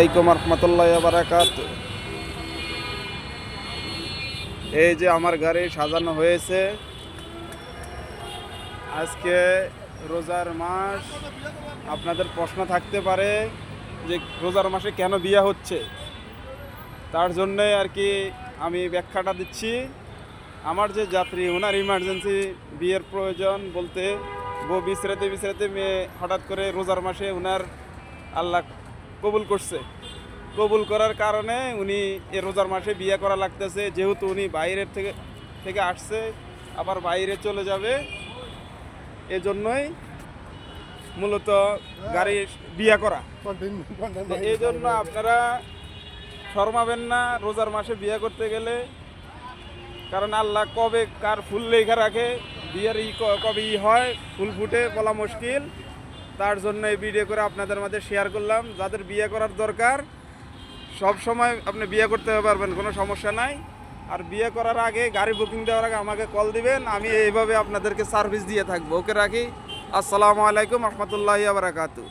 আলাইকুম রহমতুল্লাহ বারাকাত। এই যে আমার গাড়ি সাজানো হয়েছে। আজকে রোজার মাস। আপনাদের প্রশ্ন থাকতে পারে যে রোজার মাসে কেন বিয়ে হচ্ছে, তার জন্যে আর কি আমি ব্যাখ্যাটা দিচ্ছি। আমার যে যাত্রী, ওনার ইমার্জেন্সি বিয়ের প্রয়োজন বলতে বউ বিছরাতে মেয়ে হঠাৎ করে রোজার মাসে ওনার আল্লাহ কবুল করছে। কবুল করার কারণে উনি এ রোজার মাসে বিয়ে করা লাগতেছে। যেহেতু উনি বাইরের থেকে আসছে, আবার বাইরে চলে যাবে, এজন্যই মূলত গাড়ি বিয়ে করা। এই জন্য আপনারা শর্মাবেন না রোজার মাসে বিয়ে করতে গেলে, কারণ আল্লাহ কবে কার ফুল লেখা রাখে, বিয়ের কবে হয় ফুল ফুটে বলা মুশকিল। তার জন্য এই ভিডিও করে আপনাদের মাঝে শেয়ার করলাম। যাদের বিয়ে করার দরকার সব সময় আপনি বিয়ে করতে পারবেন, কোনো সমস্যা নাই। আর বিয়ে করার আগে, গাড়ি বুকিং দেওয়ার আগে আমাকে কল দিবেন, আমি এইভাবে আপনাদেরকে সার্ভিস দিয়ে থাকবো। ওকে, রাখি। আসসালামু আলাইকুম রহমতুল্লাহি ওয়া বারাকাতুহু।